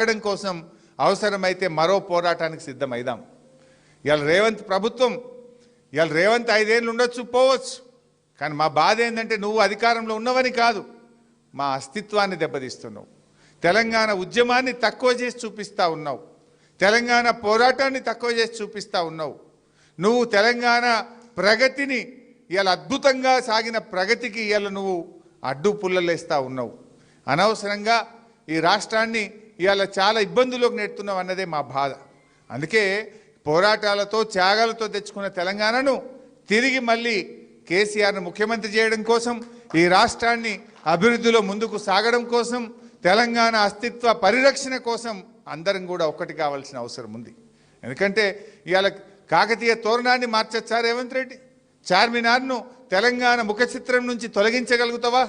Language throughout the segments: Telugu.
చేయడం కోసం అవసరమైతే మరో పోరాటానికి సిద్ధమైదాం. ఇవాళ రేవంత్ ప్రభుత్వం, ఇవాళ రేవంత్ 5 ఏళ్ళు ఉండొచ్చు పోవచ్చు, కానీ మా బాధ ఏంటంటే నువ్వు అధికారంలో ఉన్నవని కాదు, మా అస్తిత్వాన్ని దెబ్బతీస్తున్నావు. తెలంగాణ ఉద్యమాన్ని తక్కువ చేసి చూపిస్తూ ఉన్నావు, తెలంగాణ పోరాటాన్ని తక్కువ చేసి చూపిస్తూ ఉన్నావు. నువ్వు తెలంగాణ ప్రగతిని, ఇవాళ అద్భుతంగా సాగిన ప్రగతికి ఇవాళ నువ్వు అడ్డు పుల్లలేస్తూ ఉన్నావు. అనవసరంగా ఈ రాష్ట్రాన్ని ఇవాళ చాలా ఇబ్బందుల్లోకి నెడుతున్నావు అన్నదే మా బాధ. అందుకే పోరాటాలతో త్యాగాలతో తెచ్చుకున్న తెలంగాణను తిరిగి మళ్ళీ కేసీఆర్ను ముఖ్యమంత్రి చేయడం కోసం, ఈ రాష్ట్రాన్ని అభివృద్ధిలో ముందుకు సాగడం కోసం, తెలంగాణ అస్తిత్వ పరిరక్షణ కోసం అందరం కూడా ఒక్కటి కావాల్సిన అవసరం ఉంది. ఎందుకంటే ఇవాళ కాకతీయ తోరణాన్ని మార్చొచ్చా రేవంత్ రెడ్డి? చార్మినార్ను తెలంగాణ ముఖ చిత్రం నుంచి తొలగించగలుగుతావా?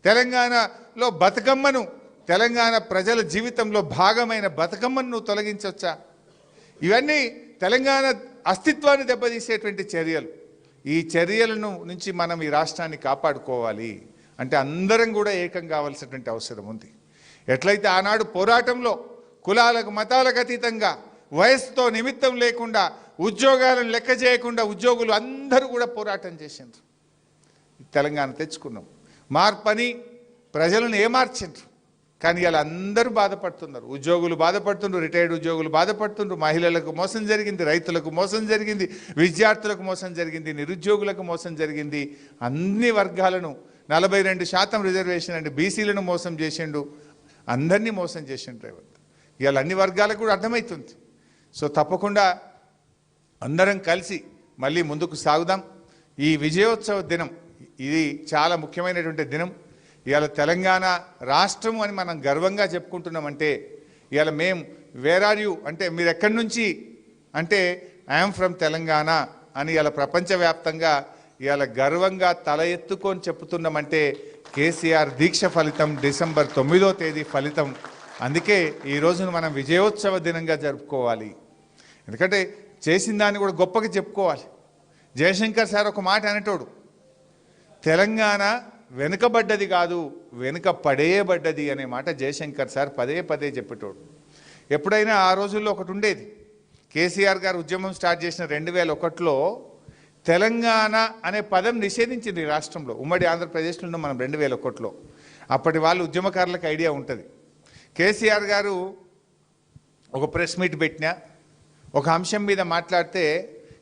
తెలంగాణలో బతుకమ్మను, తెలంగాణ ప్రజల జీవితంలో భాగమైన బతుకమ్మను నువ్వు తొలగించవచ్చా? ఇవన్నీ తెలంగాణ అస్తిత్వాన్ని దెబ్బతీసేటువంటి చర్యలు. ఈ చర్యలను నుంచి మనం ఈ రాష్ట్రాన్ని కాపాడుకోవాలి అంటే అందరం కూడా ఏకం కావాల్సినటువంటి అవసరం ఉంది. ఎట్లయితే ఆనాడు పోరాటంలో కులాలకు మతాలకు అతీతంగా, వయసుతో నిమిత్తం లేకుండా, ఉద్యోగాలను లెక్క చేయకుండా ఉద్యోగులు అందరూ కూడా పోరాటం చేసిండ్రు. తెలంగాణ తెచ్చుకున్నాం. మార్పని ప్రజలను ఏమార్చిండ్రు. కానీ ఇలా అందరూ బాధపడుతున్నారు. ఉద్యోగులు బాధపడుతున్నారు, రిటైర్డ్ ఉద్యోగులు బాధపడుతున్నారు, మహిళలకు మోసం జరిగింది, రైతులకు మోసం జరిగింది, విద్యార్థులకు మోసం జరిగింది, నిరుద్యోగులకు మోసం జరిగింది. అన్ని వర్గాలను 42% రిజర్వేషన్ అండి, బీసీలను మోసం చేసిండు, అందరినీ మోసం చేసిండు రేవంత్. ఇవాళ అన్ని వర్గాలకు కూడా అర్థమవుతుంది. సో తప్పకుండా అందరం కలిసి మళ్ళీ ముందుకు సాగుదాం. ఈ విజయోత్సవ దినం ఇది చాలా ముఖ్యమైనటువంటి దినం. ఇవాళ తెలంగాణ రాష్ట్రం అని మనం గర్వంగా చెప్పుకుంటున్నామంటే, ఇవాళ మేము వేర్ ఆర్ యూ అంటే మీరు ఎక్కడి నుంచి అంటే ఐఎమ్ ఫ్రమ్ తెలంగాణ అని ఇవాళ ప్రపంచవ్యాప్తంగా ఇవాళ గర్వంగా తల ఎత్తుకొని చెప్తున్నామంటే కేసీఆర్ దీక్ష ఫలితం, డిసెంబర్ 9వ తేదీ ఫలితం. అందుకే ఈ రోజును మనం విజయోత్సవ దినంగా జరుపుకోవాలి. ఎందుకంటే చేసిన దాన్ని కూడా గొప్పగా చెప్పుకోవాలి. జయశంకర్ సార్ ఒక మాట అనేటోడు, తెలంగాణ వెనుకబడ్డది కాదు, వెనుక పడేయబడ్డది అనే మాట జయశంకర్ సార్ పదే పదే చెప్పేటోడు. ఎప్పుడైనా ఆ రోజుల్లో ఒకటి ఉండేది, కేసీఆర్ గారు ఉద్యమం స్టార్ట్ చేసిన 2001లో తెలంగాణ అనే పదం నిషేధించింది ఈ రాష్ట్రంలో. ఉమ్మడి ఆంధ్రప్రదేశ్లో ఉన్నాం మనం 2001లో. అప్పటి వాళ్ళు ఉద్యమకారులకు ఐడియా ఉంటుంది. కేసీఆర్ గారు ఒక ప్రెస్ మీట్ పెట్టినా, ఒక అంశం మీద మాట్లాడితే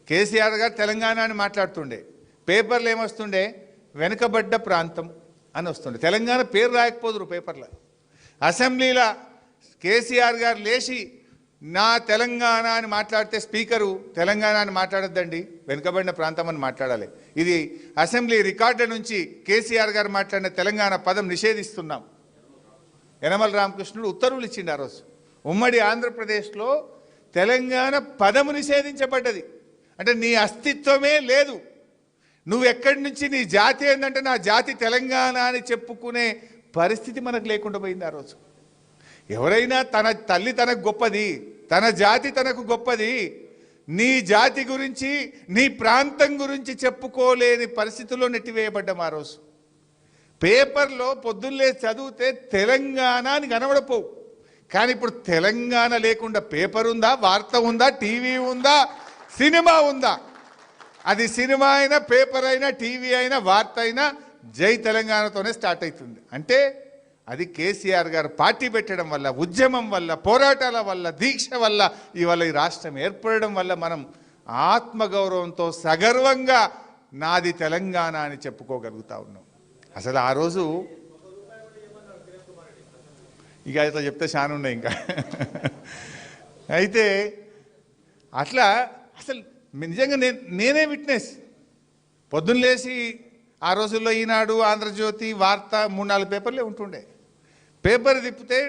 కేసీఆర్ గారు తెలంగాణ అని మాట్లాడుతుండే, పేపర్లు ఏమొస్తుండే వెనుకబడ్డ ప్రాంతం అని వస్తుండే. తెలంగాణ పేరు రాయకపోదురు పేపర్లో. అసెంబ్లీలో కేసీఆర్ గారు లేచి నా తెలంగాణ అని మాట్లాడితే స్పీకరు తెలంగాణ అని మాట్లాడొద్దండి, వెనుకబడిన ప్రాంతం అని మాట్లాడాలి. ఇది అసెంబ్లీ రికార్డుల నుంచి కేసీఆర్ గారు మాట్లాడిన తెలంగాణ పదం నిషేధిస్తున్నాం. యనమల రామకృష్ణుడు ఉత్తర్వులు ఇచ్చిండు ఆ రోజు. ఉమ్మడి ఆంధ్రప్రదేశ్లో తెలంగాణ పదము నిషేధించబడ్డది. అంటే నీ అస్తిత్వమే లేదు. నువ్వు ఎక్కడి నుంచి, నీ జాతి ఏంటంటే నా జాతి తెలంగాణ అని చెప్పుకునే పరిస్థితి మనకు లేకుండా పోయింది ఆ రోజు. ఎవరైనా తన తల్లి తనకు గొప్పది, తన జాతి తనకు గొప్పది, నీ జాతి గురించి, నీ ప్రాంతం గురించి చెప్పుకోలేని పరిస్థితుల్లో నెట్టివేయబడ్డాం ఆ రోజు. పేపర్లో పొద్దున్నే చదివితే తెలంగాణ అని కనబడపోవు. కానీ ఇప్పుడు తెలంగాణ లేకుండా పేపర్ ఉందా, వార్త ఉందా, టీవీ ఉందా, సినిమా ఉందా? అది సినిమా అయినా, పేపర్ అయినా, టీవీ అయినా, వార్త అయినా జై తెలంగాణతోనే స్టార్ట్ అవుతుంది. అంటే అది కేసీఆర్ గారు పార్టీ పెట్టడం వల్ల, ఉద్యమం వల్ల, పోరాటాల వల్ల, దీక్ష వల్ల ఇవాళ ఈ రాష్ట్రం ఏర్పడడం వల్ల మనం ఆత్మగౌరవంతో సగర్వంగా నాది తెలంగాణ అని చెప్పుకోగలుగుతా ఉన్నాం. అసలు ఆ రోజు ఇక అయితే చెప్తే చాలా ఉన్నాయి ఇంకా. అయితే అట్లా అసలు నిజంగా నేనే విట్నెస్. పొద్దున్న లేచి ఆ రోజుల్లో ఈనాడు, ఆంధ్రజ్యోతి, వార్త 3-4 పేపర్లే ఉంటుండే. పేపర్ తిప్పితే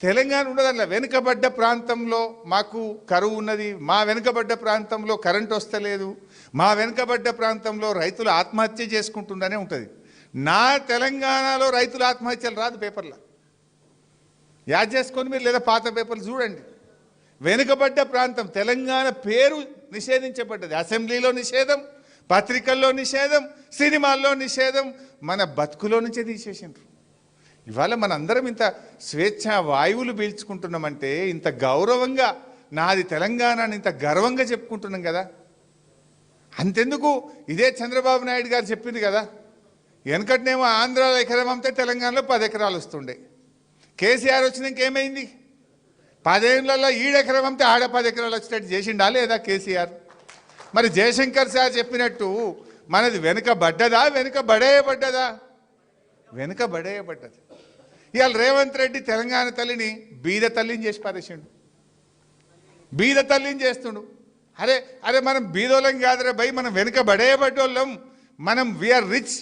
తెలంగాణ ఉండదల్లా. వెనుకబడ్డ ప్రాంతంలో మాకు కరువు ఉన్నది, మా వెనుకబడ్డ ప్రాంతంలో కరెంట్ వస్తలేదు, మా వెనుకబడ్డ ప్రాంతంలో రైతులు ఆత్మహత్య చేసుకుంటుందనే ఉంటుంది. నా తెలంగాణలో రైతుల ఆత్మహత్యలు రాదు పేపర్లో. యాడ్ చేసుకొని మీరు లేదా పాత పేపర్లు చూడండి. వెనుకబడ్డ ప్రాంతం తెలంగాణ పేరు నిషేధించబడ్డది. అసెంబ్లీలో నిషేధం, పత్రికల్లో నిషేధం, సినిమాల్లో నిషేధం, మన బతుకులో నుంచే తీసేసిండ్రు. ఇవాళ మనందరం ఇంత స్వేచ్ఛ వాయువులు పీల్చుకుంటున్నామంటే, ఇంత గౌరవంగా నాది తెలంగాణ అని ఇంత గర్వంగా చెప్పుకుంటున్నాం కదా. అంతెందుకు, ఇదే చంద్రబాబు నాయుడు గారు చెప్పింది కదా, వెనకటినేమో ఆంధ్రాలో ఎకరం అమ్మితే తెలంగాణలో 10 ఎకరాలు వస్తుండే. కేసీఆర్ వచ్చినాక ఏమైంది? 10 ఏళ్లలో ఈడెకరం అమ్మితే ఆడ 10 ఎకరాలు వచ్చేటట్టు చేసిండా లేదా కేసీఆర్? మరి జయశంకర్ సార్ చెప్పినట్టు మనది వెనుకబడ్డదా, వెనుకబడేయబడ్డదా? వెనుకబడేయబడ్డది. ఇవాళ రేవంత్ రెడ్డి తెలంగాణ తల్లిని బీద తల్లిని చేసి పారేసిండు, బీద తల్లిని చేస్తుండు. అరే అరే మనం బీదోళ్ళం కాదురా భయ్, మనం వెనుకబడేయబడ్డోళ్ళం, మనం we are rich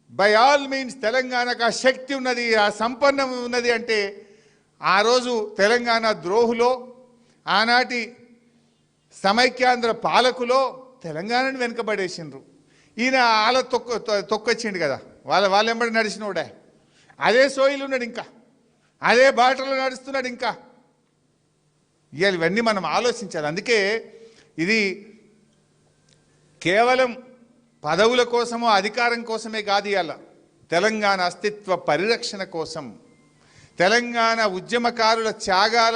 by all means. తెలంగాణకు ఆ శక్తి ఉన్నది, ఆ సంపన్నం ఉన్నది అంటే ఆ రోజు తెలంగాణ ద్రోహులో, ఆనాటి సమైక్యాంధ్ర పాలకులో తెలంగాణను వెనుకబడేసిండ్రు. ఈయన వాళ్ళ తొక్కొచ్చిండు కదా, వాళ్ళ ఎంబడి నడిచినోడే, అదే సోయిలు ఉన్నాడు, ఇంకా అదే బాటలో నడుస్తున్నాడు. ఇంకా ఇవాళ ఇవన్నీ మనం ఆలోచించాలి. అందుకే ఇది కేవలం పదవుల కోసమో అధికారం కోసమే కాదు, ఇవాళ తెలంగాణ అస్తిత్వ పరిరక్షణ కోసం, తెలంగాణ ఉద్యమకారుల త్యాగాల